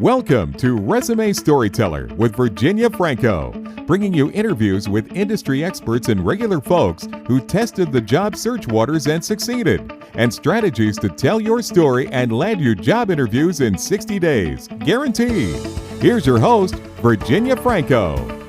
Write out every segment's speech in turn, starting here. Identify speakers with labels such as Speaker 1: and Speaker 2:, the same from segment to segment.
Speaker 1: Welcome to Resume Storyteller with Virginia Franco, bringing you interviews with industry experts and regular folks who tested the job search waters and succeeded, and strategies to tell your story and land your job interviews in 60 days, guaranteed. Here's your host, Virginia Franco.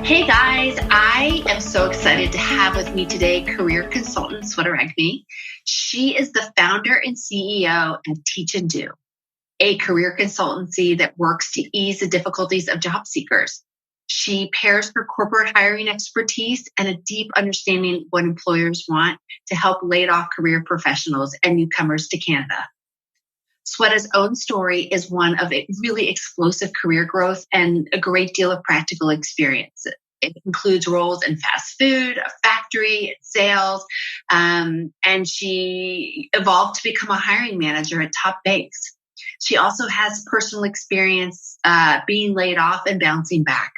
Speaker 2: Hey guys, I am so excited to have with me today career consultant Sweta Regmi. She is the founder and CEO of Teachndo, a career consultancy that works to ease the difficulties of job seekers. She pairs her corporate hiring expertise and a deep understanding of what employers want to help laid off career professionals and newcomers to Canada. Sweta's own story is one of a really explosive career growth and a great deal of practical experience. It includes roles in fast food, a factory, sales, and she evolved to become a hiring manager at top banks. She also has personal experience being laid off and bouncing back.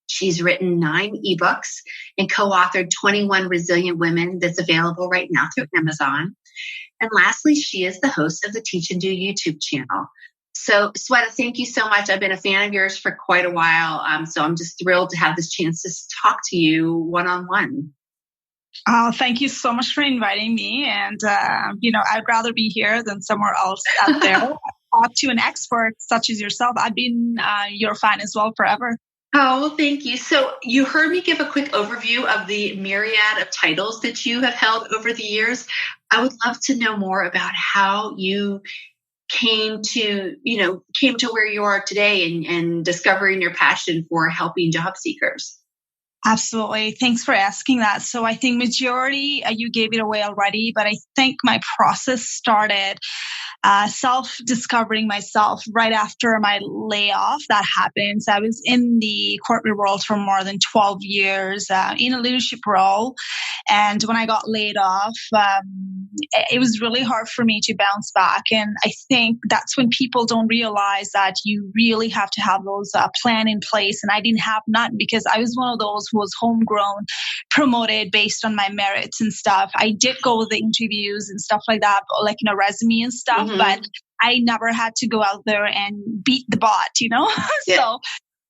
Speaker 2: She's written 9 ebooks and co-authored 21 Resilient Women that's available right now through Amazon. And lastly, she is the host of the Teachndo YouTube channel. So, Sweta, thank you so much. I've been a fan of yours for quite a while. So I'm just thrilled to have this chance to talk to you one-on-one.
Speaker 3: Oh, thank you so much for inviting me. And, I'd rather be here than somewhere else out there. Talk to an expert such as yourself. I've been your fan as well forever.
Speaker 2: Oh, well, thank you. So you heard me give a quick overview of the myriad of titles that you have held over the years. I would love to know more about how you came to where you are today and discovering your passion for helping job seekers.
Speaker 3: Absolutely. Thanks for asking that. So I think majority, you gave it away already, but I think my process started self-discovering myself right after my layoff that happened. So I was in the corporate world for more than 12 years in a leadership role. And when I got laid off, it was really hard for me to bounce back. And I think that's when people don't realize that you really have to have those plan in place. And I didn't have none because I was one of those who was homegrown, promoted based on my merits and stuff. I did go with the interviews and stuff like that, like resume and stuff. Mm-hmm. But I never had to go out there and beat the bot, Yeah. So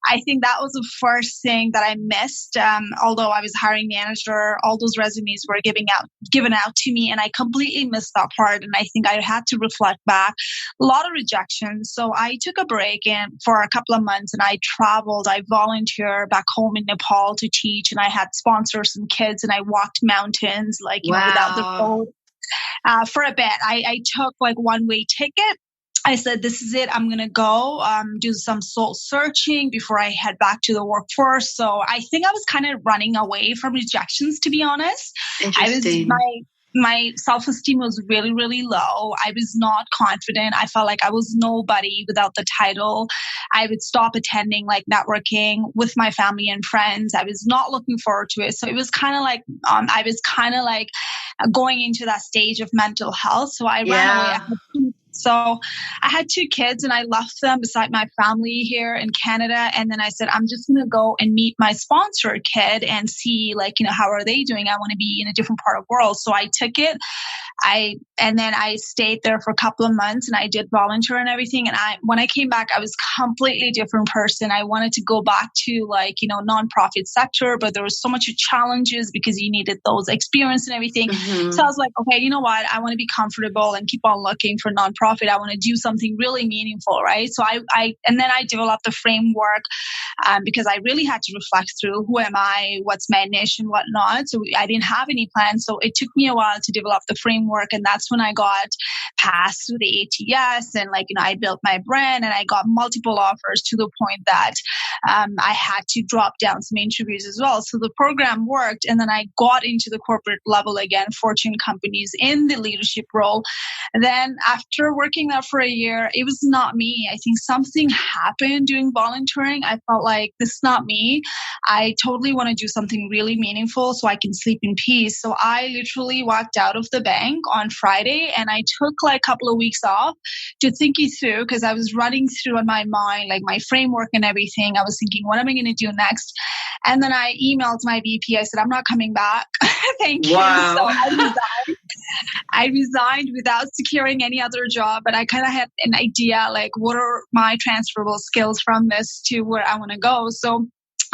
Speaker 3: I think that was the first thing that I missed. Although I was hiring manager, all those resumes were given out to me, and I completely missed that part. And I think I had to reflect back. A lot of rejections. So I took a break for a couple of months, and I traveled. I volunteered back home in Nepal to teach, and I had sponsors and kids, and I walked mountains without the road. For a bit, I took one-way ticket. I said, this is it. I'm going to go do some soul searching before I head back to the workforce. So I think I was kind of running away from rejections, to be honest.
Speaker 2: Interesting.
Speaker 3: My self-esteem was really, really low. I was not confident. I felt like I was nobody without the title. I would stop attending networking with my family and friends. I was not looking forward to it. So it was kind of I was kind of going into that stage of mental health. So I ran away. So I had 2 kids and I left them beside my family here in Canada. And then I said, I'm just going to go and meet my sponsor kid and see how are they doing? I want to be in a different part of the world. So I took it. And then I stayed there for a couple of months and I did volunteer and everything. And when I came back, I was a completely different person. I wanted to go back to nonprofit sector, but there was so much challenges because you needed those experience and everything. Mm-hmm. So I was like, okay, you know what? I want to be comfortable and keep on looking for nonprofit. I want to do something really meaningful, right? So I developed the framework because I really had to reflect through who am I, what's my niche and whatnot. So I didn't have any plans. So it took me a while to develop the framework. And that's when I got passed through the ATS and I built my brand and I got multiple offers to the point that I had to drop down some interviews as well. So the program worked. And then I got into the corporate level again, Fortune companies in the leadership role. And then after working there for a year, it was not me. I think something happened doing volunteering. I felt like this is not me. I totally want to do something really meaningful so I can sleep in peace. So I literally walked out of the bank on Friday and I took a couple of weeks off to think it through because I was running through in my mind my framework and everything. I was thinking, what am I going to do next? And then I emailed my VP. I said, I'm not coming back. Thank you.
Speaker 2: Wow.
Speaker 3: So I resigned. I resigned without securing any other job, but I kind of had an idea like what are my transferable skills from this to where I want to go. So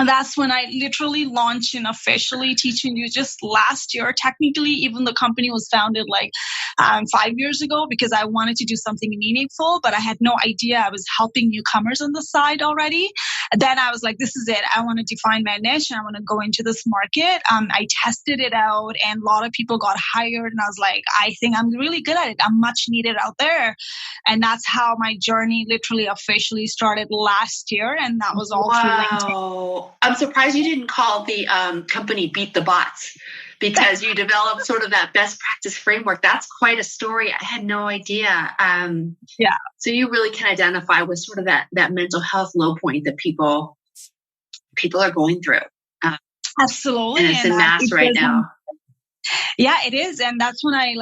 Speaker 3: that's when I literally launched and officially Teachndo just last year. Technically, even the company was founded like 5 years ago because I wanted to do something meaningful, but I had no idea I was helping newcomers on the side already. And then I was like, this is it. I want to define my niche and I want to go into this market. I tested it out and a lot of people got hired and I was like, I think I'm really good at it. I'm much needed out there. And that's how my journey literally officially started last year. And that was all through LinkedIn.
Speaker 2: I'm surprised you didn't call the company Beat the Bots because you developed sort of that best practice framework. That's quite a story. I had no idea.
Speaker 3: Yeah.
Speaker 2: So you really can identify with sort of that mental health low point that people are going through.
Speaker 3: Absolutely.
Speaker 2: And it's in mass right now.
Speaker 3: Yeah, it is. And that's when I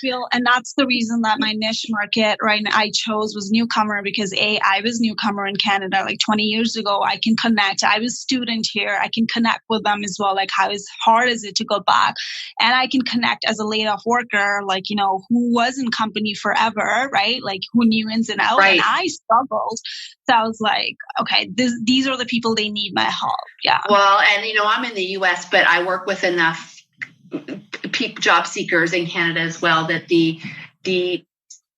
Speaker 3: feel, and that's the reason that my niche market right now I chose was newcomer because I was newcomer in Canada like 20 years ago. I can connect. I was student here. I can connect with them as well. Like how hard is it to go back? And I can connect as a laid off worker, who was in company forever, right? Like who knew ins and outs.
Speaker 2: Right.
Speaker 3: And I struggled. So I was like, okay, these are the people, they need my help. Yeah.
Speaker 2: Well, and I'm in the US, but I work with enough job seekers in Canada as well that the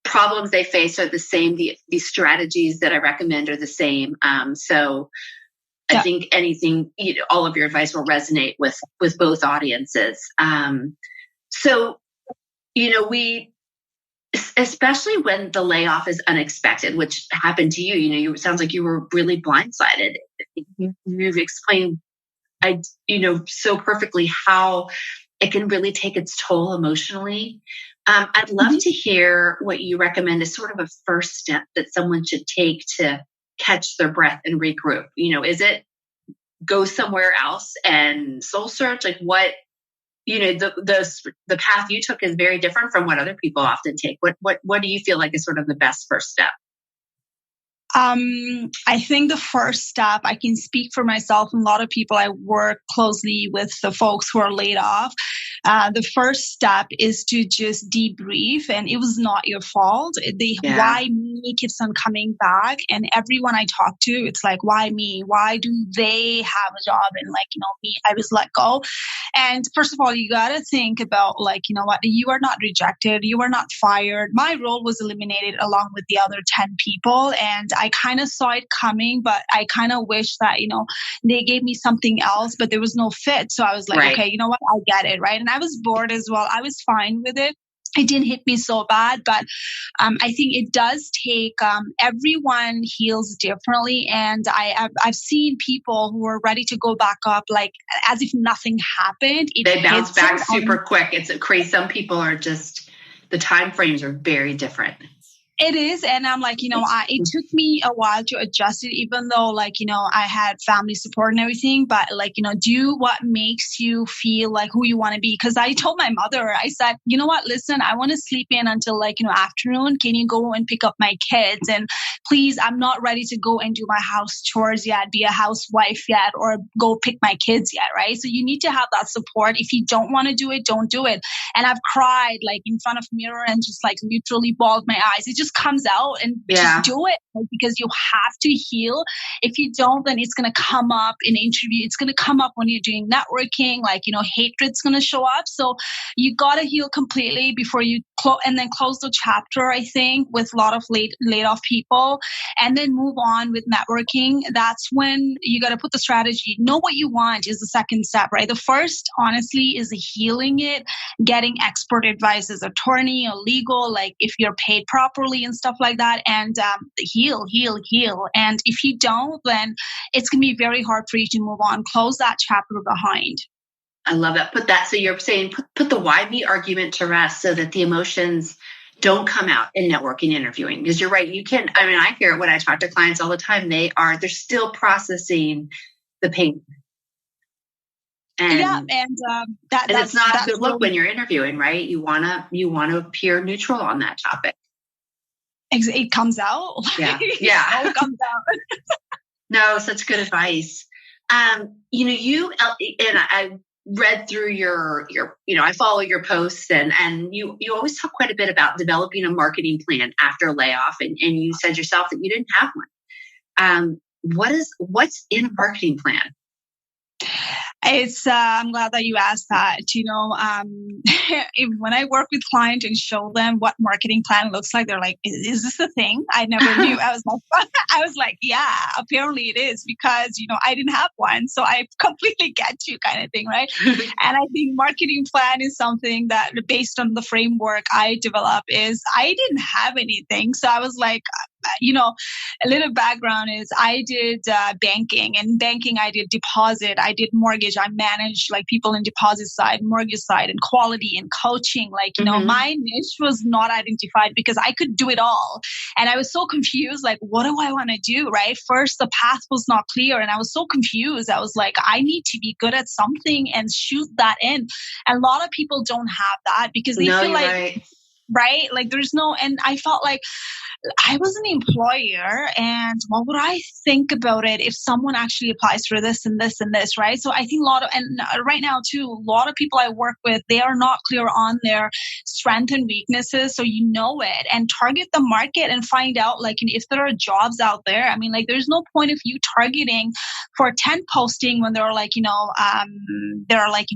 Speaker 2: problems they face are the same. The strategies that I recommend are the same. So I think all of your advice will resonate with both audiences. So we, especially when the layoff is unexpected, which happened to you, it sounds like you were really blindsided. You've explained, so perfectly how it can really take its toll emotionally. I'd love to hear what you recommend as sort of a first step that someone should take to catch their breath and regroup. Is it go somewhere else and soul search? Like what, the path you took is very different from what other people often take. What do you feel like is sort of the best first step?
Speaker 3: I think the first step, I can speak for myself and a lot of people I work closely with, the folks who are laid off. The first step is to just debrief, and it was not your fault. Why me keeps on coming back, and everyone I talk to, it's like, why me? Why do they have a job and me, I was let go. And first of all, you got to think about you are not rejected, you are not fired. My role was eliminated along with the other 10 people, and I kind of saw it coming, but I kind of wish that, they gave me something else, but there was no fit. So I was like,
Speaker 2: right.
Speaker 3: Okay, you know what? I get it. Right. And I was bored as well. I was fine with it. It didn't hit me so bad, but I think it does take, everyone heals differently. And I've seen people who are ready to go back up, like as if nothing happened.
Speaker 2: They bounce back super quick. It's crazy. Some people are just, the time frames are very different.
Speaker 3: It is. And I'm like, it took me a while to adjust it, even though I had family support and everything, but do what makes you feel like who you want to be. Cause I told my mother, I said, you know what, listen, I want to sleep in until afternoon. Can you go and pick up my kids? And please, I'm not ready to go and do my house chores yet, be a housewife yet, or go pick my kids yet. Right. So you need to have that support. If you don't want to do it, don't do it. And I've cried in front of mirror and just literally bawled my eyes. It just comes out and just do it because you have to heal. If you don't, then it's going to come up in interview. It's going to come up when you're doing networking, hatred's going to show up. So you got to heal completely before you close the chapter, I think, with a lot of laid off people, and then move on with networking. That's when you got to put the strategy. Know what you want is the second step, right? The first, honestly, is healing it, getting expert advice as attorney or legal, if you're paid properly and stuff like that, and heal. And if you don't, then it's going to be very hard for you to move on. Close that chapter behind.
Speaker 2: I love that. So you're saying put the why me argument to rest so that the emotions don't come out in networking interviewing. Because you're right. I hear it when I talk to clients all the time. They're still processing the pain. And it's not a good look when you're interviewing, right? You wanna appear neutral on that topic.
Speaker 3: It comes out.
Speaker 2: Yeah.
Speaker 3: It comes out.
Speaker 2: No, such good advice. You and read through I follow your posts and you always talk quite a bit about developing a marketing plan after a layoff. And you said yourself that you didn't have one. What's in a marketing plan?
Speaker 3: It's I'm glad that you asked that. When I work with clients and show them what marketing plan looks like, they're like, "Is this a thing?" I never knew. I was like, "Yeah, apparently it is," because I didn't have one, so I completely get you, kind of thing, right? And I think marketing plan is something that, based on the framework I developed, is I didn't have anything, so I was like, a little background is I did banking, and banking I did deposit, I did mortgage, I managed like people in deposit side, mortgage side, and quality and coaching. My niche was not identified because I could do it all, and I was so confused. Like, what do I want to do? Right? First, the path was not clear, and I was so confused. I was like, I need to be good at something and shoot that in. And a lot of people don't have that because they feel like, right? Like there's no, and I felt like I was an employer, and what would I think about it if someone actually applies for this and this and this, right? So I think right now too, a lot of people I work with, they are not clear on their strengths and weaknesses. So it and target the market and find out if there are jobs out there. I mean, there's no point of you targeting for 10 posting when there are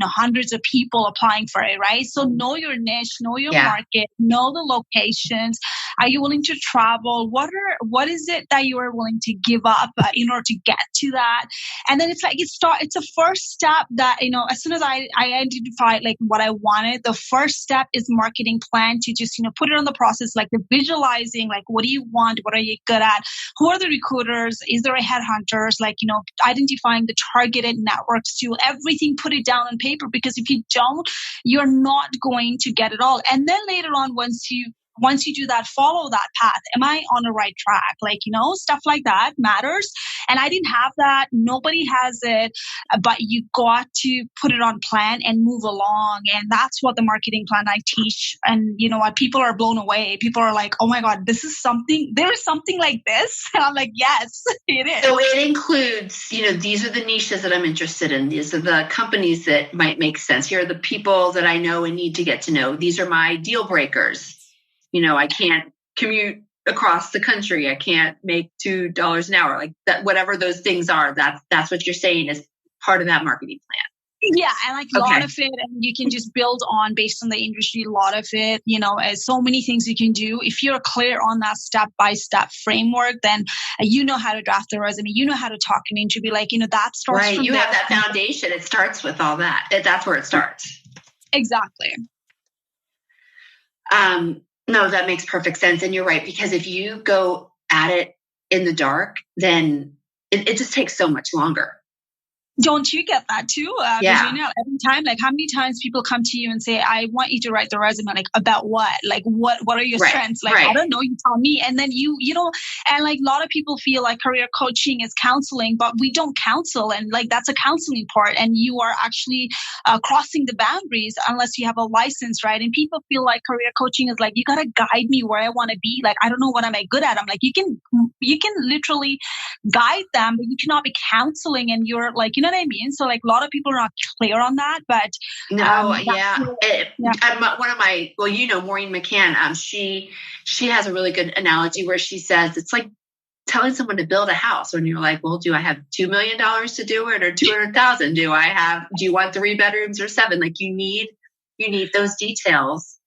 Speaker 3: hundreds of people applying for it, right? So know your niche, know your market, know the locations. Are you willing to travel? What is it that you are willing to give up in order to get to that? And then it's a first step that, as soon as I identified what I wanted, the first step is marketing plan to just, put it on the process, the visualizing, what do you want? What are you good at? Who are the recruiters? Is there a headhunters? Identifying the targeted networks to everything, put it down on paper, because if you don't, you're not going to get it all. And then later on, once you do that, follow that path. Am I on the right track? Stuff like that matters. And I didn't have that. Nobody has it, but you got to put it on plan and move along. And that's what the marketing plan I teach. And you know what? People are blown away. People are like, oh my God, there is something like this. And I'm like, yes, it is.
Speaker 2: So it includes, these are the niches that I'm interested in. These are the companies that might make sense. Here are the people that I know and need to get to know. These are my deal breakers. I can't commute across the country. I can't make $2 an hour. That, whatever those things are, that's what you're saying is part of that marketing plan.
Speaker 3: Yeah, and a lot of it, and you can just build on based on the industry. A lot of it, as so many things you can do. If you're clear on that step-by-step framework, then you know how to draft the resume. You know how to talk an interview. That starts
Speaker 2: right.
Speaker 3: From
Speaker 2: you have that foundation. It starts with all that. That's where it starts.
Speaker 3: Exactly.
Speaker 2: No, that makes perfect sense. And you're right, because if you go at it in the dark, then it just takes so much longer.
Speaker 3: Don't you get that too? Virginia, every time, how many times people come to you and say, I want you to write the resume, about what? What are your strengths? I don't know, you tell me. And then you don't, and a lot of people feel like career coaching is counseling, but we don't counsel. And that's a counseling part. And you are actually crossing the boundaries unless you have a license, right? And people feel like career coaching is you got to guide me where I want to be. I don't know what I'm good at. I'm you can literally guide them, but you cannot be counseling. And you're you know what I mean? So a lot of people are not clear on that, but
Speaker 2: one of my, Maureen McCann, she has a really good analogy where she says it's like telling someone to build a house when you're like, well, do I have $2 million to do it or 200,000? Do you want 3 bedrooms or 7? You need those details.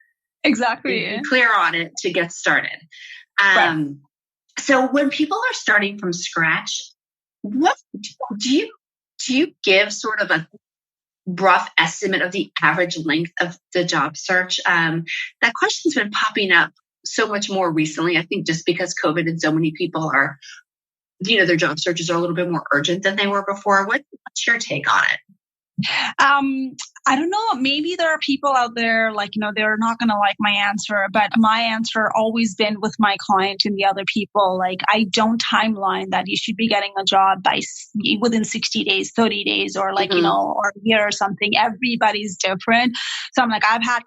Speaker 3: Exactly.
Speaker 2: Be clear on it to get started. So when people are starting from scratch, what do you give sort of a rough estimate of the average length of the job search? That question's been popping up so much more recently, I think just because COVID and so many people are, their job searches are a little bit more urgent than they were before. What's your take on it?
Speaker 3: I don't know. Maybe there are people out there they're not going to like my answer, but my answer always been with my client and the other people. I don't timeline that you should be getting a job within 60 days, 30 days, or or a year or something. Everybody's different. So I'm I've had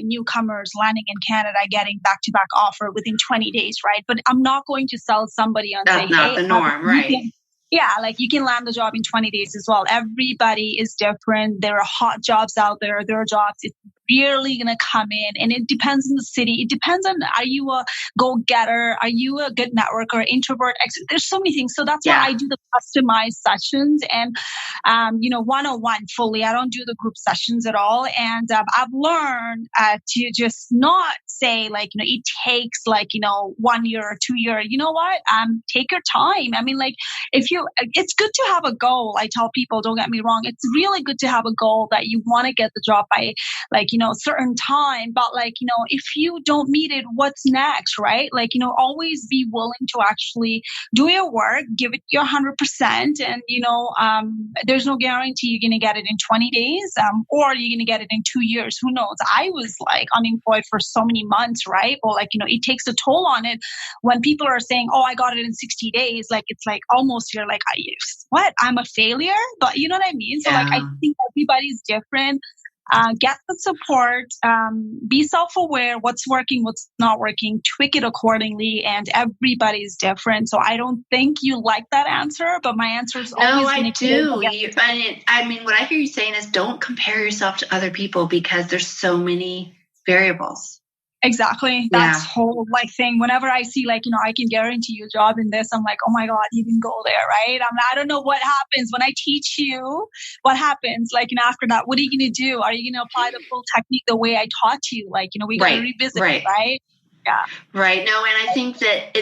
Speaker 3: newcomers landing in Canada getting back-to-back offer within 20 days, right? But I'm not going to sell somebody on
Speaker 2: that's not the norm, right?
Speaker 3: Yeah, like you can land the job in 20 days as well. Everybody is different. There are hot jobs out there. There are jobs it's really going to come in, and it depends on the city. It depends on, are you a go-getter? Are you a good networker, introvert, extrovert? There's so many things. So that's why I do the customized sessions and, one-on-one fully. I don't do the group sessions at all. And I've learned to just not say like, it takes like, 1 year or 2 years. You know what? Take your time. I mean, like it's good to have a goal. I tell people, don't get me wrong. It's really good to have a goal that you want to get the job by like, a certain time. But like, if you don't meet it, what's next, right? Like, always be willing to actually do your work, give it your 100%. And, there's no guarantee you're going to get it in 20 days or you're going to get it in 2 years. Who knows? I was like unemployed for so many months, right? Or like, it takes a toll on it when people are saying, oh, I got it in 60 days. Like, it's like almost you're like, what? I'm a failure? But you know what I mean? So like, I think everybody's different. Get the support, be self-aware, what's working, what's not working, tweak it accordingly, and everybody's different. So I don't think you like that answer, but my answer is always...
Speaker 2: No, I do. What I hear you saying is don't compare yourself to other people because there's so many variables.
Speaker 3: Exactly. That's whole like thing. Whenever I see like, I can guarantee you a job in this, I'm like, oh my God, you can go there, right? I don't know what happens when I teach you. What happens? Like, after that, what are you going to do? Are you going to apply the full technique the way I taught you? Like, we got to revisit it, right? Yeah.
Speaker 2: Right. No, and I think that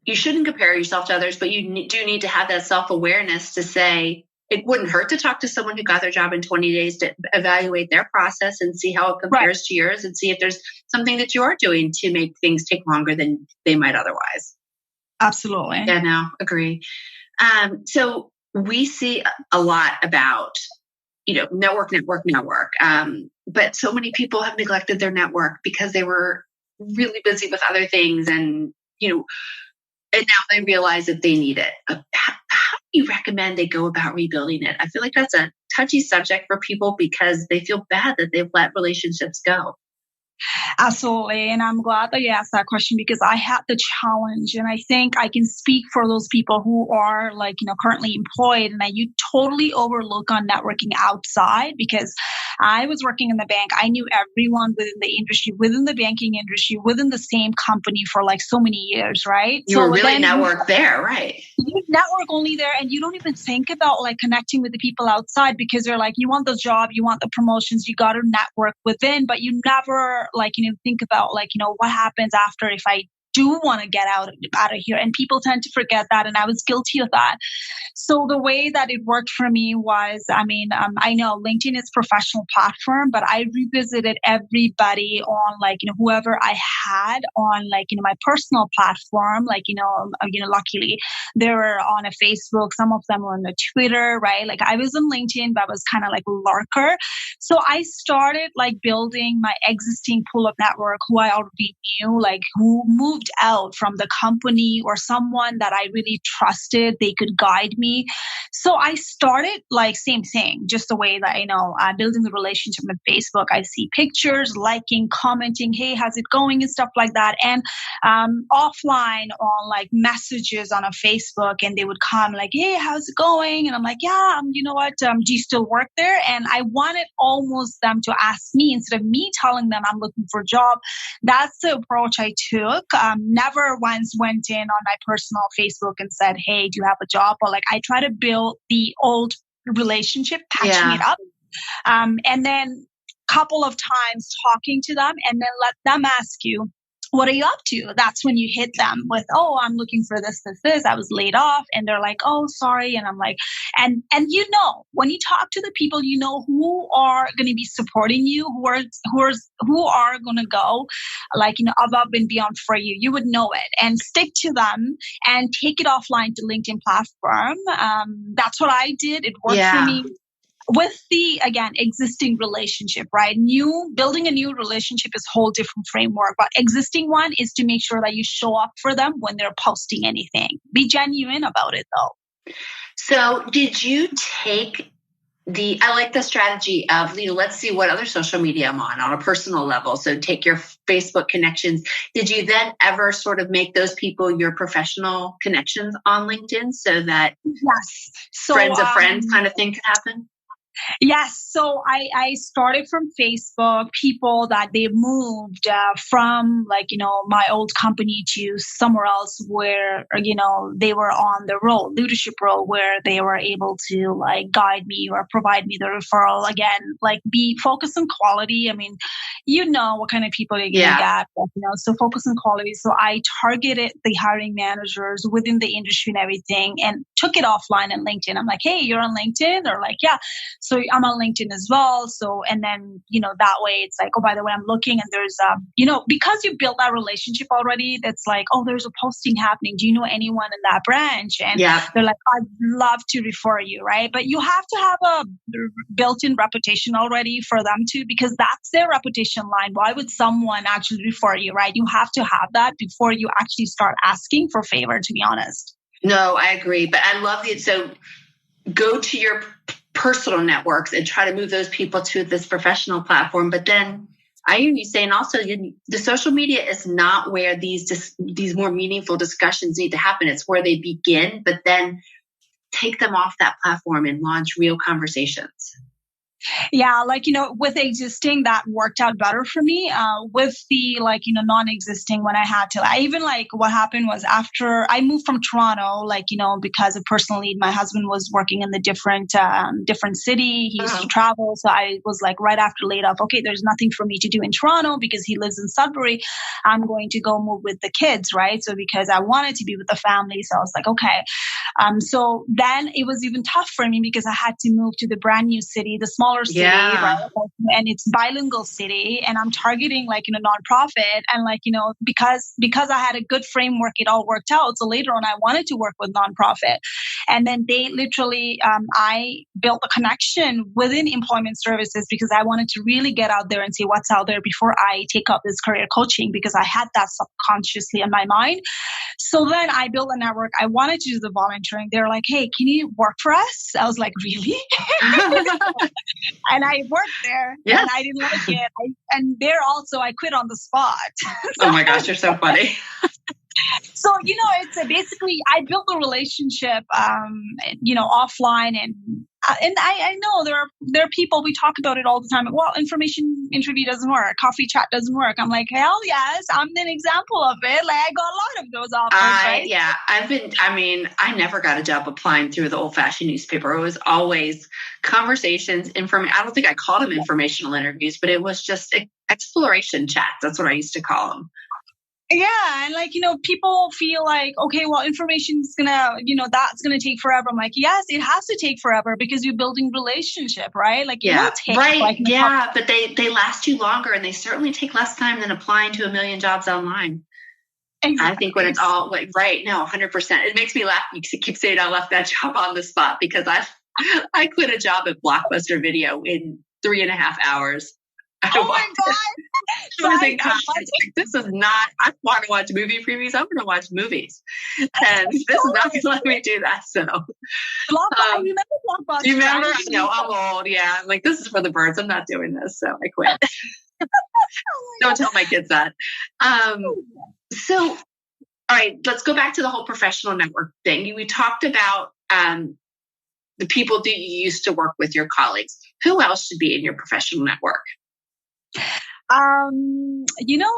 Speaker 2: you shouldn't compare yourself to others, but you do need to have that self-awareness to say, it wouldn't hurt to talk to someone who got their job in 20 days to evaluate their process and see how it compares to yours and see if there's something that you're doing to make things take longer than they might otherwise.
Speaker 3: Absolutely.
Speaker 2: Yeah, no, agree. So we see a lot about, network. But so many people have neglected their network because they were really busy with other things and now they realize that they need it. How do you recommend they go about rebuilding it? I feel like that's a touchy subject for people because they feel bad that they've let relationships go.
Speaker 3: Absolutely. And I'm glad that you asked that question because I had the challenge and I think I can speak for those people who are like, currently employed and that you totally overlook on networking outside because I was working in the bank. I knew everyone within the industry, within the banking industry, within the same company for like so many years, right?
Speaker 2: You were really networked there, right?
Speaker 3: You network only there and you don't even think about like connecting with the people outside because they're like, you want the job, you want the promotions, you got to network within, but you never like, think about like, what happens after if I do want to get out of here. And people tend to forget that. And I was guilty of that. So the way that it worked for me was, I know LinkedIn is a professional platform, but I revisited everybody on like, whoever I had on like, my personal platform, like, luckily they were on a Facebook. Some of them were on the Twitter, right? Like I was on LinkedIn, but I was kind of like a lurker. So I started like building my existing pool of network who I already knew, like who moved out from the company or someone that I really trusted. They could guide me. So I started like same thing, just the way that building the relationship with Facebook. I see pictures, liking, commenting, hey, how's it going and stuff like that. And offline on like messages on a Facebook and they would come like, hey, how's it going? And I'm like, yeah, you know what? Do you still work there? And I wanted almost them to ask me instead of me telling them I'm looking for a job. That's the approach I took. Never once went in on my personal Facebook and said, hey, do you have a job? Or like I try to build the old relationship, patching it up. And then couple of times talking to them and then let them ask you, what are you up to? That's when you hit them with, oh, I'm looking for this. I was laid off. And they're like, oh, sorry. And I'm like, and when you talk to the people, who are going to be supporting you, who are going to go like, above and beyond for you. You would know it and stick to them and take it offline to LinkedIn platform. That's what I did. It worked for me. With the, again, existing relationship, right? Building a new relationship is a whole different framework, but existing one is to make sure that you show up for them when they're posting anything. Be genuine about it though.
Speaker 2: So did you take I like the strategy of, let's see what other social media I'm on a personal level. So take your Facebook connections. Did you then ever sort of make those people your professional connections on LinkedIn so that friends of friends kind of thing could happen?
Speaker 3: Yes. So I started from Facebook, people that they moved from my old company to somewhere else where, they were on the leadership role where they were able to guide me or provide me the referral. Again, be focused on quality. I mean, what kind of people you're going to get, so focus on quality. So I targeted the hiring managers within the industry and everything and took it offline on LinkedIn. I'm like, hey, you're on LinkedIn? Or yeah. So I'm on LinkedIn as well. So, and then, that way it's like, oh, by the way, I'm looking and there's, because you built that relationship already, that's like, oh, there's a posting happening. Do you know anyone in that branch? And they're like, I'd love to refer you, right? But you have to have a built-in reputation already for them too, because that's their reputation line. Why would someone actually refer you, right? You have to have that before you actually start asking for favor, to be honest.
Speaker 2: No, I agree. But I love it. So go to your personal networks and try to move those people to this professional platform. But then I hear you saying also the social media is not where these more meaningful discussions need to happen. It's where they begin, but then take them off that platform and launch real conversations.
Speaker 3: Yeah, with existing, that worked out better for me. With the non-existing, when I had to, I even what happened was after I moved from Toronto, because of personal need, my husband was working in the different city. He used to travel, so I was right after laid off. Okay, there's nothing for me to do in Toronto because he lives in Sudbury. I'm going to go move with the kids, right? So because I wanted to be with the family, so I was like, okay. So then it was even tough for me because I had to move to the brand new city, the smaller city, right? And it's bilingual city, and I'm targeting nonprofit, and because I had a good framework, it all worked out. So later on, I wanted to work with nonprofit, and then they literally, I built a connection within employment services because I wanted to really get out there and see what's out there before I take up this career coaching, because I had that subconsciously in my mind. So then I built a network. I wanted to do the volunteering. They're like, hey, can you work for us? I was like, really? And I worked there, and I didn't like it. And there also, I quit on the spot.
Speaker 2: Oh my gosh, you're so funny.
Speaker 3: So, it's basically, I built a relationship, offline, and I know there are people, we talk about it all the time. Well, information interview doesn't work. Coffee chat doesn't work. I'm like, hell yes, I'm an example of it. I got a lot of those offers, right?
Speaker 2: Yeah, I never got a job applying through the old fashioned newspaper. It was always conversations, I don't think I called them informational interviews, but it was just exploration chats. That's what I used to call them.
Speaker 3: Yeah. And people feel like, okay, well, information's gonna, that's gonna take forever. I'm like, yes, it has to take forever because you're building relationship, right? It will take,
Speaker 2: but they last you longer, and they certainly take less time than applying to 1 million jobs online. Exactly. I think when it's all right, no, 100%. It makes me laugh. You keep saying I left that job on the spot because I quit a job at Blockbuster Video in 3.5 hours.
Speaker 3: Oh my God.
Speaker 2: This is not, I want to watch movie previews. I'm going to watch movies. And this is not going to let me do that. So,
Speaker 3: I remember Blockbuster.
Speaker 2: You remember? I know, I'm old. Yeah. I'm like, this is for the birds. I'm not doing this. So I quit. Don't tell my kids that. So, all right, let's go back to the whole professional network thing. We talked about the people that you used to work with, your colleagues. Who else should be in your professional network?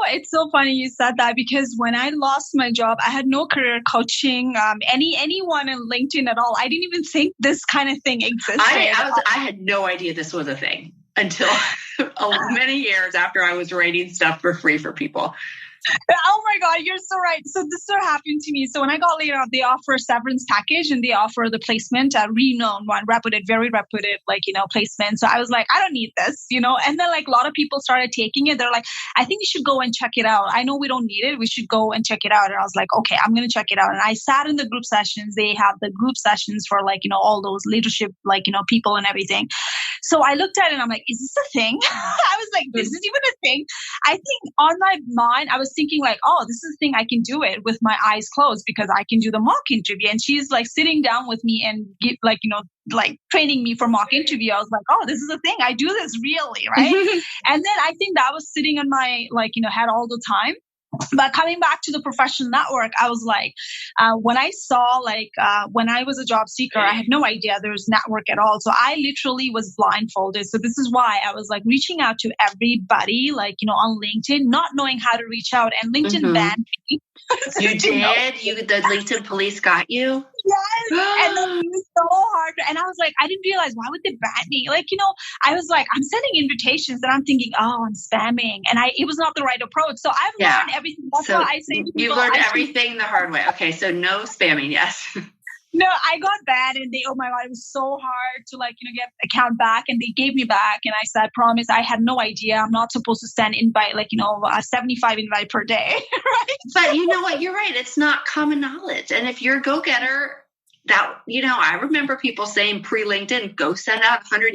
Speaker 3: It's so funny you said that because when I lost my job, I had no career coaching, anyone in LinkedIn at all. I didn't even think this kind of thing existed.
Speaker 2: I had no idea this was a thing until many years after I was writing stuff for free for people.
Speaker 3: Oh my God, you're so right. So this sort of happened to me. So when I got laid off, they offer a severance package and they offer the placement, a renowned one, very reputed, placement. So I was like, I don't need this, and then a lot of people started taking it. They're like, I think you should go and check it out. I know we don't need it. We should go and check it out. And I was like, okay, I'm going to check it out. And I sat in the group sessions. They have the group sessions for all those leadership, people and everything. So I looked at it and I'm like, is this a thing? I was like, this is even a thing. I think on my mind, I was thinking like, oh, this is a thing I can do it with my eyes closed because I can do the mock interview. And she's like sitting down with me and like training me for mock interview. I was like, oh, this is a thing. I do this really, right? And then I think that was sitting in my head all the time. But coming back to the professional network, I was like, when I saw when I was a job seeker, I had no idea there was network at all. So I literally was blindfolded. So this is why I was like reaching out to everybody, on LinkedIn, not knowing how to reach out. And LinkedIn banned me.
Speaker 2: You did? The LinkedIn police got you?
Speaker 3: Yes. And then it was so hard. And I was like, I didn't realize, why would they ban me? I was like, I'm sending invitations and I'm thinking, oh, I'm spamming. And it was not the right approach. So I've learned everything. That's why I say to people,
Speaker 2: you learned everything the hard way. Okay. So no spamming. Yes.
Speaker 3: No, I got banned and oh my God, it was so hard to get account back, and they gave me back. And I said, promise, I had no idea. I'm not supposed to send invite, 75 invite per day. Right.
Speaker 2: But you know what? You're right. It's not common knowledge. And if you're a go-getter, I remember people saying pre-LinkedIn, go send out 100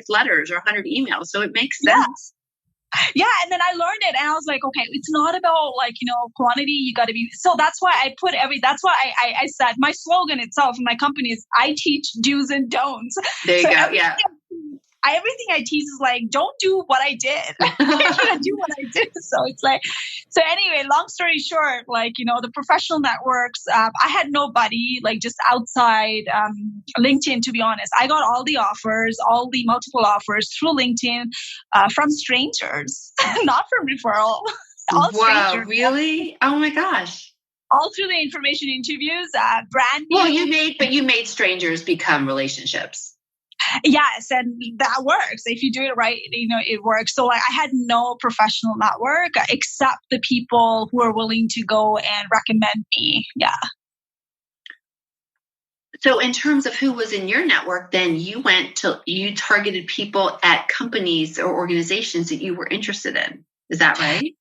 Speaker 2: letters or 100 emails. So it makes sense.
Speaker 3: Yeah. And then I learned it and I was like, okay, it's not about quantity. You got to be. So that's why I put that's why I said my slogan itself in my company is I teach do's and don'ts.
Speaker 2: There you go. Yeah.
Speaker 3: Everything I teach is like, don't do what I did. Do what I did. So it's so anyway, long story short, the professional networks, I had nobody just outside LinkedIn, to be honest. I got all the multiple offers through LinkedIn from strangers, not from referral. All
Speaker 2: wow,
Speaker 3: strangers.
Speaker 2: Really? Oh my gosh.
Speaker 3: All through the information interviews, brand new.
Speaker 2: Well, you made strangers become relationships.
Speaker 3: Yes, and that works. If you do it right, it works. So I had no professional network except the people who are willing to go and recommend me. Yeah.
Speaker 2: So in terms of who was in your network, then you targeted people at companies or organizations that you were interested in. Is that right?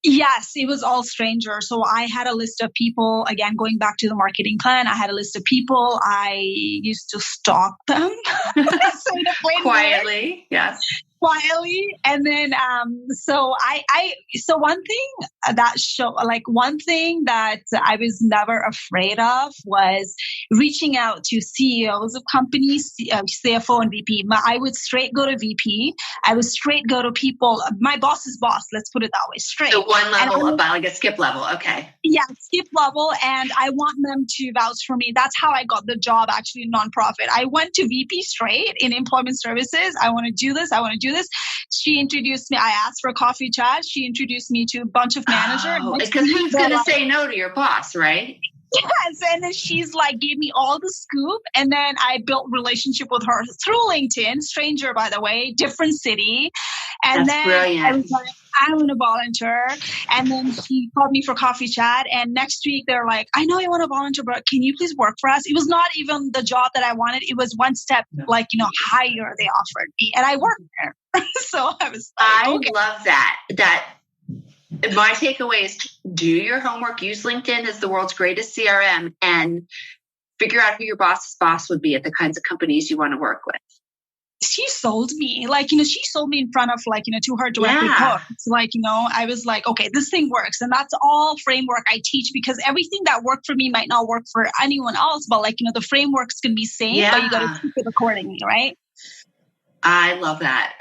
Speaker 3: Yes, it was all strangers. So I had a list of people, again, going back to the marketing plan, I had a list of people. I used to stalk them.
Speaker 2: Quietly, yes.
Speaker 3: Quietly. And then, so one thing that I was never afraid of was reaching out to CEOs of companies, CFO and VP. I would straight go to VP. I would straight go to people, my boss's boss, let's put it that way, straight.
Speaker 2: So one level about a skip level. Okay.
Speaker 3: Yeah, skip level. And I want them to vouch for me. That's how I got the job actually in nonprofit. I went to VP straight in employment services. I want to do this. She introduced me. I asked for a coffee chat. She introduced me to a bunch of managers.
Speaker 2: Because who's going to say no to your boss, right?
Speaker 3: Yes. And then she's gave me all the scoop. And then I built relationship with her through LinkedIn, stranger, by the way, different city. And
Speaker 2: That's brilliant.
Speaker 3: I was like, I want to volunteer. And then she called me for coffee chat. And next week they're like, I know you want to volunteer, but can you please work for us? It was not even the job that I wanted. It was one step higher they offered me. And I worked there. So I was like,
Speaker 2: I love that. My takeaway is do your homework, use LinkedIn as the world's greatest CRM, and figure out who your boss's boss would be at the kinds of companies you want to work with.
Speaker 3: She sold me, she sold me in front of to her direct reports. I was like, okay, this thing works. And that's all framework I teach, because everything that worked for me might not work for anyone else. But the framework's going to be same, but you got to tweak it accordingly, right?
Speaker 2: I love that.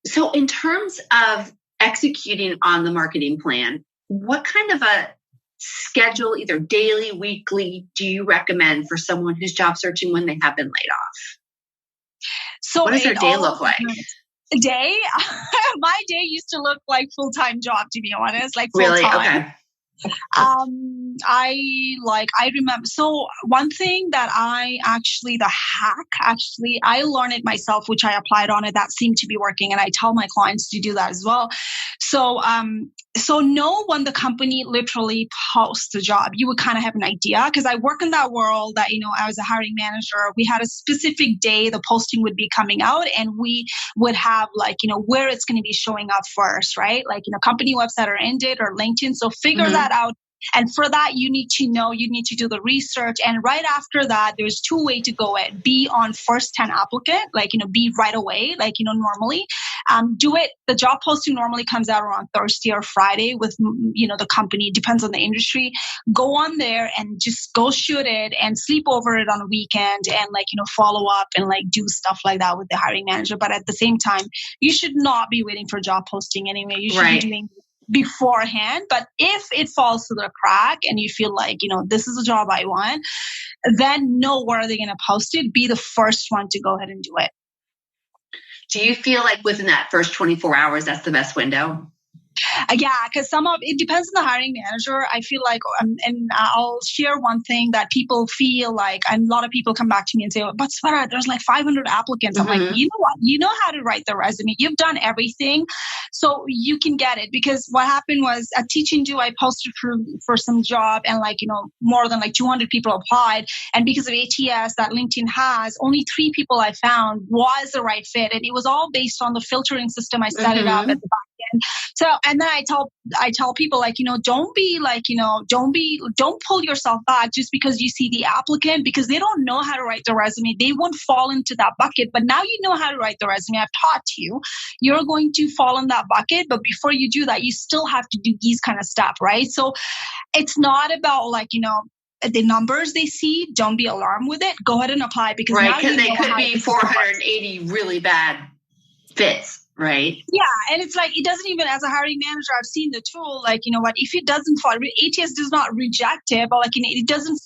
Speaker 2: So in terms of executing on the marketing plan, what kind of a schedule, either daily, weekly, do you recommend for someone who's job searching when they have been laid off?
Speaker 3: So
Speaker 2: what does their day look like?
Speaker 3: Day? My day used to look like full-time job, to be honest, full-time.
Speaker 2: Really? Okay.
Speaker 3: I remember. So one thing that the hack, I learned it myself, which I applied on it. That seemed to be working. And I tell my clients to do that as well. So know when the company literally posts a job, you would kind of have an idea, because I work in that world that, I was a hiring manager. We had a specific day the posting would be coming out, and we would have where it's going to be showing up first, right? Company website or Indeed or LinkedIn. So figure that out And for that, you need to do the research. And right after that, there's two ways to go it. Be on first 10 applicant, be right away, normally. Do it. The job posting normally comes out around Thursday or Friday with, the company, depends on the industry. Go on there and just go shoot it and sleep over it on a weekend and follow up and do stuff like that with the hiring manager. But at the same time, you should not be waiting for job posting anyway. You should be doing beforehand. But if it falls to the crack and you feel like, this is a job I want, then know where they're going to post it. Be the first one to go ahead and do it.
Speaker 2: Do you feel like within that first 24 hours, that's the best window?
Speaker 3: Yeah, because it depends on the hiring manager. I feel like, and I'll share one thing that people feel like, and a lot of people come back to me and say, but Sweta, there's 500 applicants. I'm like, you know what? You know how to write the resume. You've done everything. So you can get it. Because what happened was at Teachndo, I posted for some job and more than 200 people applied. And because of ATS that LinkedIn has, only 3 people I found was the right fit. And it was all based on the filtering system I set it up at the back end. So, and then I tell people don't pull yourself back just because you see the applicant, because they don't know how to write the resume. They won't fall into that bucket. But now you know how to write the resume. I've taught you. You're going to fall in that bucket. But before you do that, you still have to do these kind of stuff, right? So it's not about the numbers they see. Don't be alarmed with it. Go ahead and apply, because now
Speaker 2: because they could be 480 really bad fits. Right. Yeah.
Speaker 3: And it's it doesn't even, as a hiring manager, I've seen the tool, if it doesn't fall, ATS does not reject it, but it doesn't,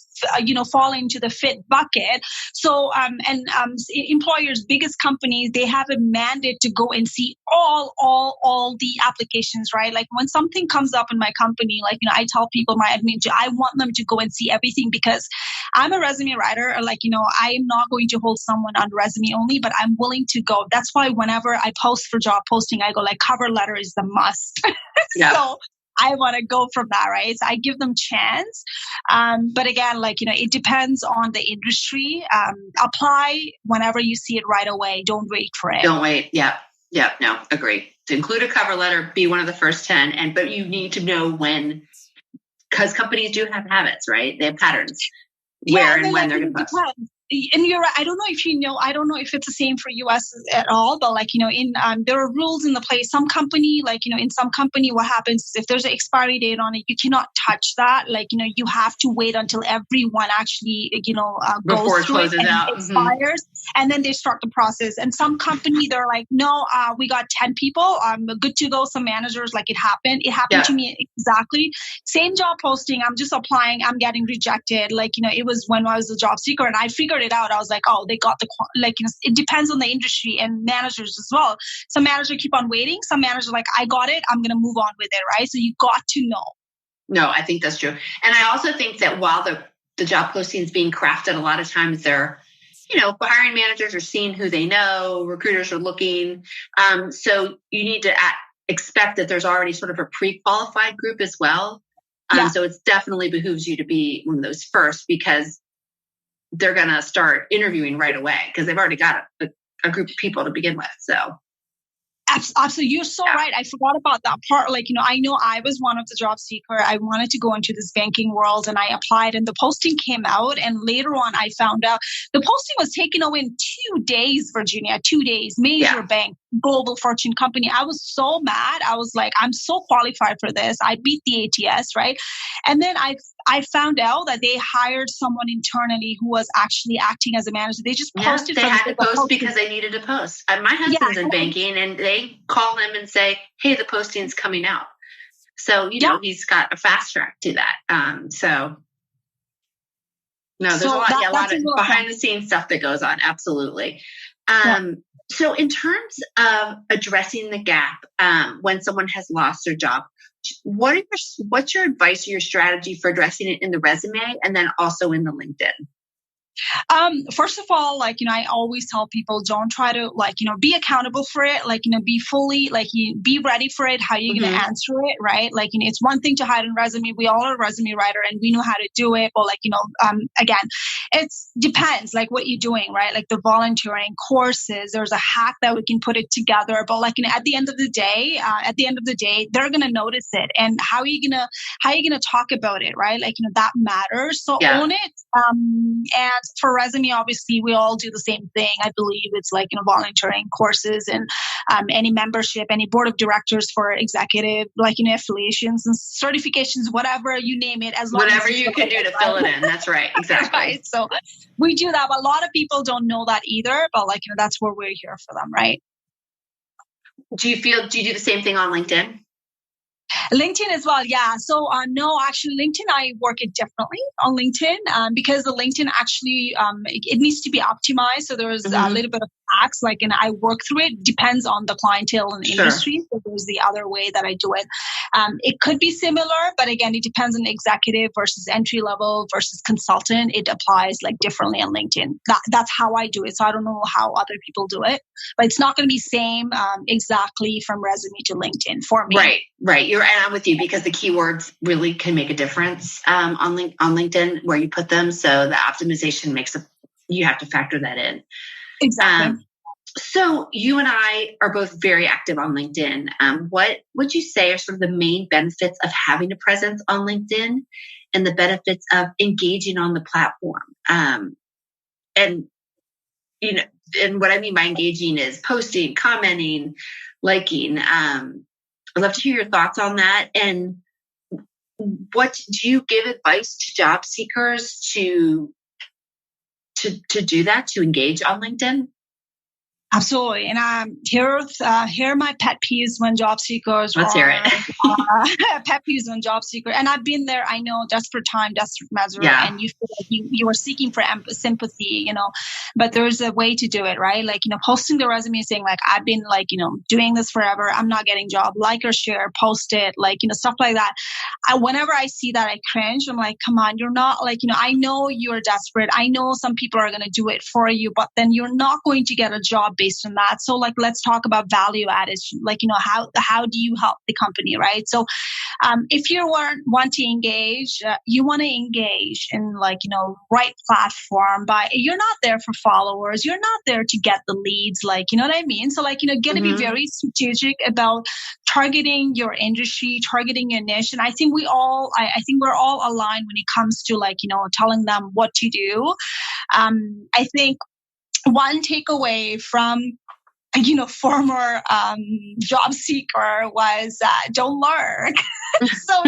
Speaker 3: fall into the fit bucket. So, employers, biggest companies, they have a mandate to go and see all the applications, right? When something comes up in my company, I tell people, my admin, I want them to go and see everything, because I'm a resume writer. I am not going to hold someone on resume only, but I'm willing to go. That's why whenever I post for job posting, I go cover letter is the must.
Speaker 2: Yeah.
Speaker 3: So I want to go from that, right? So I give them chance. But again, it depends on the industry. Apply whenever you see it right away. Don't wait for it.
Speaker 2: Don't wait. Yeah. Yeah. No, agree. To include a cover letter, be one of the first 10. But you need to know when, because companies do have habits, right? They have patterns where and when they're going to post.
Speaker 3: And you're right. I don't know if it's the same for US at all, but there are rules in the place. Some company, in some company, what happens is if there's an expiry date on it, you cannot touch that. You have to wait until everyone actually,
Speaker 2: before
Speaker 3: goes through
Speaker 2: it closes out,
Speaker 3: expires, and then they start the process. And some company, they're no, we got 10 people, good to go. Some managers, it happened. It happened to me exactly. Same job posting. I'm just applying. I'm getting rejected. It was when I was a job seeker, and I figured it out. I was they got the, it depends on the industry and managers as well. Some managers keep on waiting. Some managers I got it. I'm going to move on with it. Right. So you got to know.
Speaker 2: No, I think that's true. And I also think that while the job posting is being crafted, a lot of times they're, hiring managers are seeing who they know, recruiters are looking. So you need to expect that there's already sort of a pre-qualified group as well. So it's definitely behooves you to be one of those first, because they're going to start interviewing right away because they've already got a group of people to begin with. So
Speaker 3: absolutely. You're so right. I forgot about that part. I know I was one of the job seeker. I wanted to go into this banking world, and I applied, and the posting came out. And later on, I found out the posting was taken away in 2 days, Virginia, 2 days, major bank, global fortune company. I was so mad. I was I'm so qualified for this. I beat the ATS, right? And then I found out that they hired someone internally who was actually acting as a manager. They just posted.
Speaker 2: They had to post because they needed to post. My husband's in banking, and they call him and say, "Hey, the posting's coming out." So he's got a fast track to that. So there's a lot of behind the scenes stuff that goes on. Absolutely. So in terms of addressing the gap when someone has lost their job, what's your advice or your strategy for addressing it in the resume and then also in the LinkedIn?
Speaker 3: First of all, I always tell people, don't try to be accountable for it. Be fully, be ready for it. How you're going to answer it, right? It's one thing to hide a resume. We all are a resume writer and we know how to do it. But again, it depends what you're doing, right? The volunteering courses, there's a hack that we can put it together. But at the end of the day, they're going to notice it. And how are you going to talk about it, right? That matters. So own it. And for resume, obviously, we all do the same thing. I believe it's volunteering courses and any membership, any board of directors for executive, affiliations and certifications, whatever you name it, as long
Speaker 2: whatever
Speaker 3: as
Speaker 2: you can do to fill it in. That's right, exactly.
Speaker 3: Right. So we do that, but a lot of people don't know that either. But that's where we're here for them, right?
Speaker 2: Do you do the same thing on LinkedIn?
Speaker 3: LinkedIn as well, yeah. So no, actually, LinkedIn, I work it differently on LinkedIn because the LinkedIn actually, it needs to be optimized. So there's a little bit of hacks, and I work through it. Depends on the clientele and industry. So there's the other way that I do it. It could be similar, but again, it depends on executive versus entry level versus consultant. It applies differently on LinkedIn. That's how I do it. So I don't know how other people do it, but it's not going to be same exactly from resume to LinkedIn for me.
Speaker 2: Right. And I'm with you because the keywords really can make a difference on LinkedIn where you put them. So the optimization you have to factor that in.
Speaker 3: Exactly.
Speaker 2: So you and I are both very active on LinkedIn. What would you say are sort of the main benefits of having a presence on LinkedIn and the benefits of engaging on the platform? And what I mean by engaging is posting, commenting, liking. I'd love to hear your thoughts on that. And what do you give advice to job seekers to do that, to engage on LinkedIn?
Speaker 3: Absolutely. And here are my pet peeves when job seekers
Speaker 2: Let's hear it.
Speaker 3: Pet peeves when job seekers. And I've been there. I know, desperate time, desperate measure.
Speaker 2: Yeah.
Speaker 3: And you feel like you are seeking for sympathy, but there's a way to do it, right? Posting the resume saying I've been doing this forever. I'm not getting job, or share, post it, stuff like that. Whenever I see that, I cringe. I'm like, come on, you're not I know you're desperate. I know some people are going to do it for you, but then you're not going to get a job based on that. So let's talk about value added, how do you help the company, right? So if you want to engage, you want to engage in right platform, but you're not there for followers. You're not there to get the leads, you know what I mean? So get to be very strategic about targeting your industry, targeting your niche. And I think we're all aligned when it comes to telling them what to do. I think one takeaway from former job seeker was don't lurk. So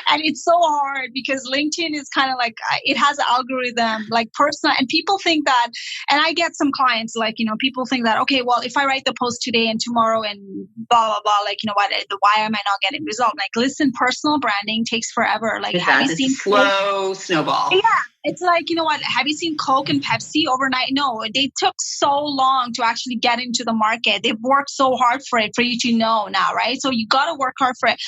Speaker 3: and it's so hard because LinkedIn is kind of it has an algorithm, personal, and people think that, and I get some clients, people think that, okay, well, if I write the post today and tomorrow and blah, blah, blah, why am I not getting result? Listen, personal branding takes forever. Have you seen
Speaker 2: slow snowball?
Speaker 3: Yeah. It's have you seen Coke and Pepsi overnight? No, they took so long to actually get into the market. They've worked so hard for it, for you to know now, right? So you got to work hard for it.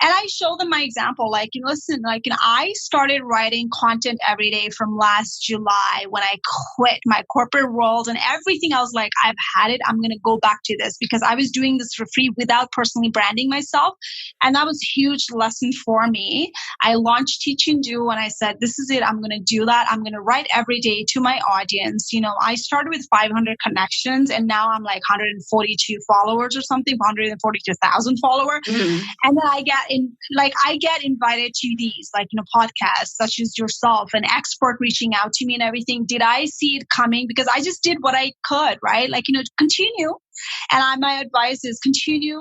Speaker 3: And I show them my example, listen, I started writing content every day from last July when I quit my corporate world and everything. I was like, I've had it. I'm going to go back to this because I was doing this for free without personally branding myself. And that was a huge lesson for me. I launched Teachndo and I said, this is it. I'm going to do that. I'm going to write every day to my audience. I started with 500 connections and now I'm 142 followers or something, 142,000 followers.
Speaker 2: Mm-hmm.
Speaker 3: And then I get invited to these, podcasts such as yourself, an expert reaching out to me and everything. Did I see it coming? Because I just did what I could, right? Continue. And my advice is continue.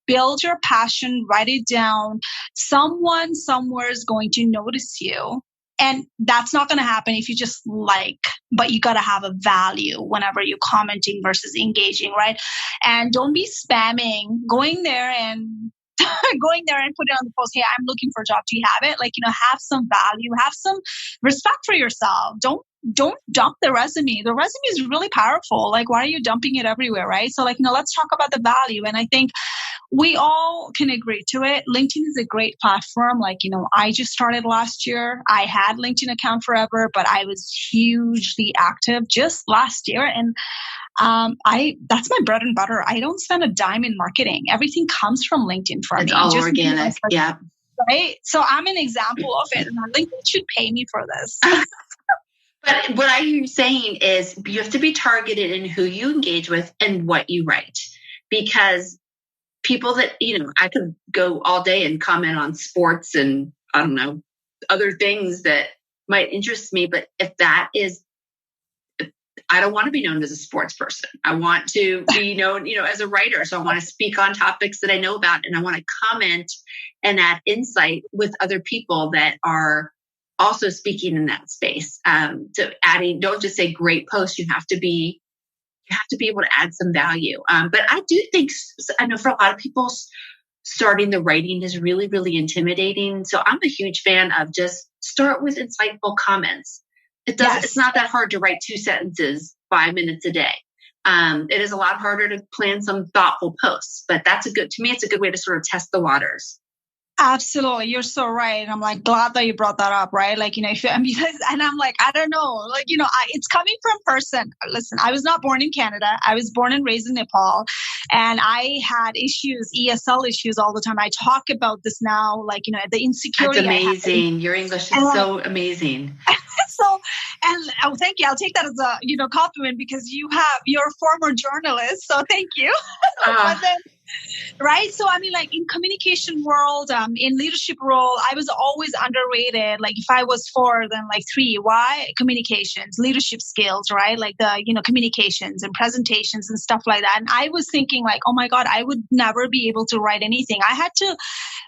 Speaker 3: Build your passion, write it down. Someone somewhere is going to notice you. And that's not going to happen if you just but you got to have a value whenever you're commenting versus engaging, right? And don't be spamming, going there and put it on the post. Hey, I'm looking for a job. Do you have it? Have some value, have some respect for yourself. Don't don't dump the resume. The resume is really powerful. Like, why are you dumping it everywhere, right? So like, let's talk about the value. And I think we all can agree to it. LinkedIn is a great platform. Like, I just started last year. I had LinkedIn account forever, but I was hugely active just last year. And that's my bread and butter. I don't spend a dime in marketing. Everything comes from LinkedIn for me.
Speaker 2: It's all organic. Yeah.
Speaker 3: Right. So I'm an example of it. And LinkedIn should pay me for this.
Speaker 2: But what I hear you saying is you have to be targeted in who you engage with and what you write. Because people that, I could go all day and comment on sports and I don't know, other things that might interest me. But if that is, I don't want to be known as a sports person. I want to be known, as a writer. So I want to speak on topics that I know about, and I want to comment and add insight with other people that are also speaking in that space. So don't just say great post. You have to be able to add some value. But I do think, I know for a lot of people, starting the writing is really, really intimidating. So I'm a huge fan of just start with insightful comments. It's not that hard to write 2 sentences, 5 minutes a day. It is a lot harder to plan some thoughtful posts, but to me, it's a good way to sort of test the waters.
Speaker 3: Absolutely. You're so right. And I'm like, glad that you brought that up, right? Like, and I'm like, I don't know, like, it's coming from person. Listen, I was not born in Canada. I was born and raised in Nepal, and I had issues, ESL issues all the time. I talk about this now, like, the insecurity.
Speaker 2: That's amazing. Your English is so amazing.
Speaker 3: Thank you. I'll take that as a, compliment, because you're a former journalist. So thank you. But then, right. So, like in communication world, in leadership role, I was always underrated. Like if I was 4, then like 3. Why? Communications, leadership skills, right? Like the, communications and presentations and stuff like that. And I was thinking like, oh my God, I would never be able to write anything. I had to,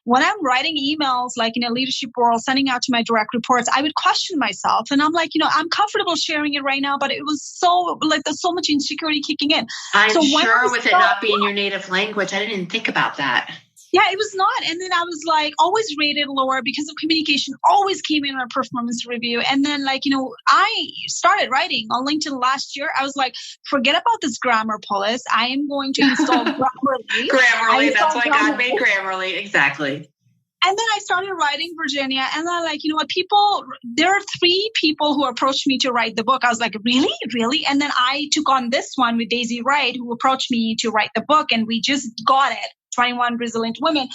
Speaker 3: when I'm writing emails, like in a leadership world, sending out to my direct reports, I would question myself. And I'm like, I'm comfortable sharing it right now, but it was so like there's so much insecurity kicking in.
Speaker 2: I'm sure with it not being your native language, I didn't even think about that.
Speaker 3: Yeah, it was not. And then I was like always rated lower because of communication, always came in on a performance review. And then like, I started writing on LinkedIn last year. I was like, forget about this grammar police. I am going to install Grammarly.
Speaker 2: Grammarly, that's why God made Grammarly. Exactly.
Speaker 3: And then I started writing, Virginia. And then like, there are 3 people who approached me to write the book. I was like, really? Really? And then I took on this one with Daisy Wright, who approached me to write the book. And we just got it. 21 Resilient Women.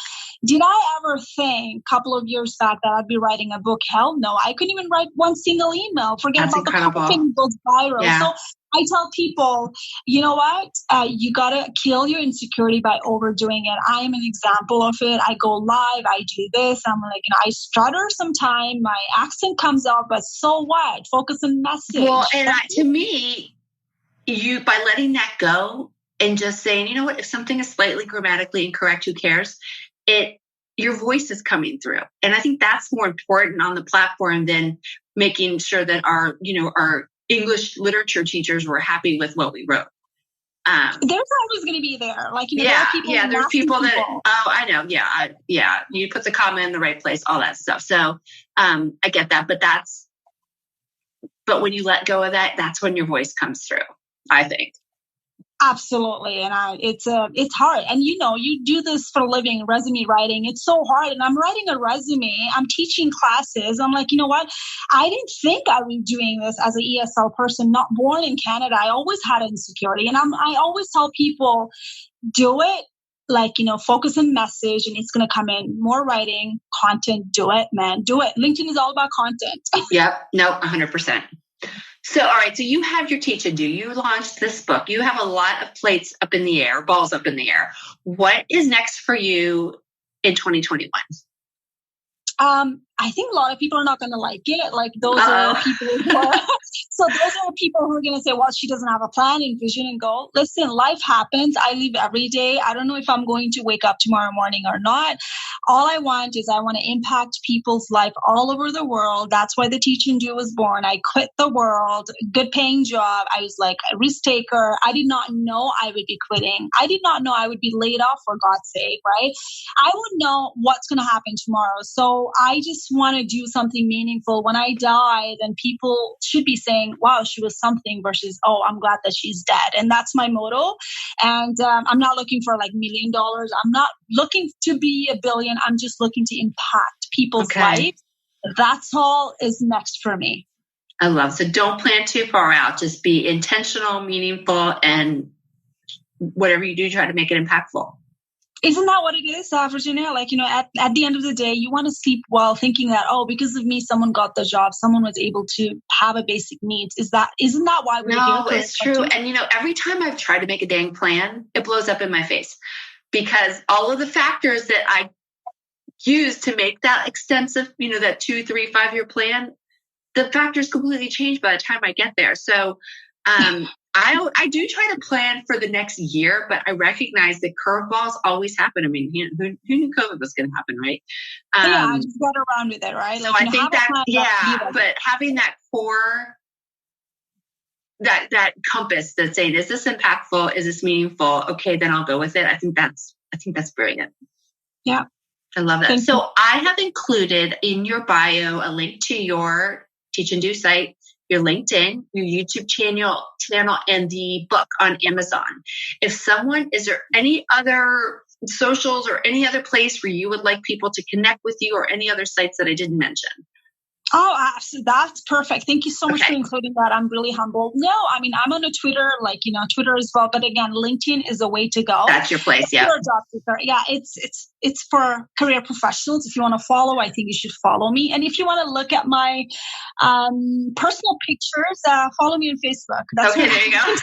Speaker 3: Did I ever think a couple of years back that I'd be writing a book? Hell no. I couldn't even write one single email. Forget
Speaker 2: That's
Speaker 3: about
Speaker 2: incredible.
Speaker 3: The couple things goes viral. Yeah. So I tell people, you know what? You got to kill your insecurity by overdoing it. I am an example of it. I go live. I do this. I'm like, I stutter sometimes. My accent comes out, but so what? Focus on message.
Speaker 2: Well, and to me, by letting that go, and just saying, you know what, if something is slightly grammatically incorrect, who cares? Your voice is coming through. And I think that's more important on the platform than making sure that our English literature teachers were happy with what we wrote.
Speaker 3: There's always going to be there. Like, there are people.
Speaker 2: Yeah, there's people that, I know. Yeah. You put the comma in the right place, all that stuff. So I get that. But when you let go of that, that's when your voice comes through, I think.
Speaker 3: Absolutely. And it's hard. And you do this for a living, resume writing. It's so hard. And I'm writing a resume. I'm teaching classes. I'm like, you know what? I didn't think I was doing this as an ESL person, not born in Canada. I always had insecurity. And I always tell people, do it. Like, focus on message and it's going to come in. More writing, content, do it, man. Do it. LinkedIn is all about content.
Speaker 2: Yep. No, 100%. So, all right. So you have your Teachndo. You launched this book. You have a lot of plates up in the air, balls up in the air. What is next for you in 2021?
Speaker 3: I think a lot of people are not going to like it. Like those are people who are, so those are people who are going to say, well, she doesn't have a plan and vision and goal. Listen, life happens. I live every day. I don't know if I'm going to wake up tomorrow morning or not. All I want is I want to impact people's life all over the world. That's why the Teachndo was born. I quit the world, good paying job. I was like a risk taker. I did not know I would be quitting. I did not know I would be laid off, for God's sake, right? I would know what's going to happen tomorrow. So I just want to do something meaningful. When I die, then people should be saying, wow, she was something versus, oh, I'm glad that she's dead. And that's my motto. And I'm not looking for like $1 million. I'm not looking to be a billion. I'm just looking to impact people's lives. That's all is next for me.
Speaker 2: I love. So don't plan too far out. Just be intentional, meaningful, and whatever you do, try to make it impactful.
Speaker 3: Isn't that what it is, Virginia? Like, at the end of the day, you want to sleep well thinking that, oh, because of me, someone got the job, someone was able to have a basic needs. Isn't that why we're here?
Speaker 2: No, it's true. And, every time I've tried to make a dang plan, it blows up in my face because all of the factors that I use to make that extensive, that 2, 3, 5 year plan, the factors completely change by the time I get there. So, I do try to plan for the next year, but I recognize that curveballs always happen. I mean, who knew COVID was going to happen, right?
Speaker 3: I just got around with it, right?
Speaker 2: So I think but having that core, that compass that's saying, is this impactful? Is this meaningful? Okay, then I'll go with it. I think that's brilliant.
Speaker 3: Yeah.
Speaker 2: I love that. So I have included in your bio a link to your Teachndo site, your LinkedIn, your YouTube channel, and the book on Amazon. Is there any other socials or any other place where you would like people to connect with you or any other sites that I didn't mention?
Speaker 3: Oh, absolutely. That's perfect. Thank you so much for including that. I'm really humbled. No, I mean, I'm on a Twitter, Twitter as well. But again, LinkedIn is a way to go.
Speaker 2: That's your place, yeah.
Speaker 3: Yeah, it's for career professionals. If you want to follow, I think you should follow me. And if you want to look at my personal pictures, follow me on Facebook. That's
Speaker 2: there you go.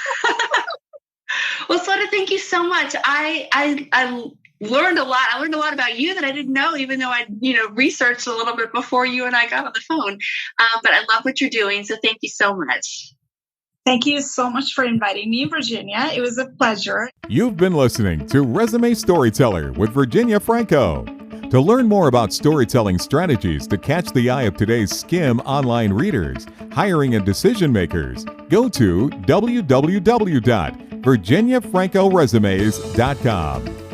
Speaker 2: Well, Sweta, thank you so much. I learned a lot. I learned a lot about you that I didn't know, even though I, researched a little bit before you and I got on the phone. But I love what you're doing. So thank you so much.
Speaker 3: Thank you so much for inviting me, Virginia. It was a pleasure.
Speaker 1: You've been listening to Resume Storyteller with Virginia Franco. To learn more about storytelling strategies to catch the eye of today's SKIM online readers, hiring and decision makers, go to www.virginiafrancoresumes.com.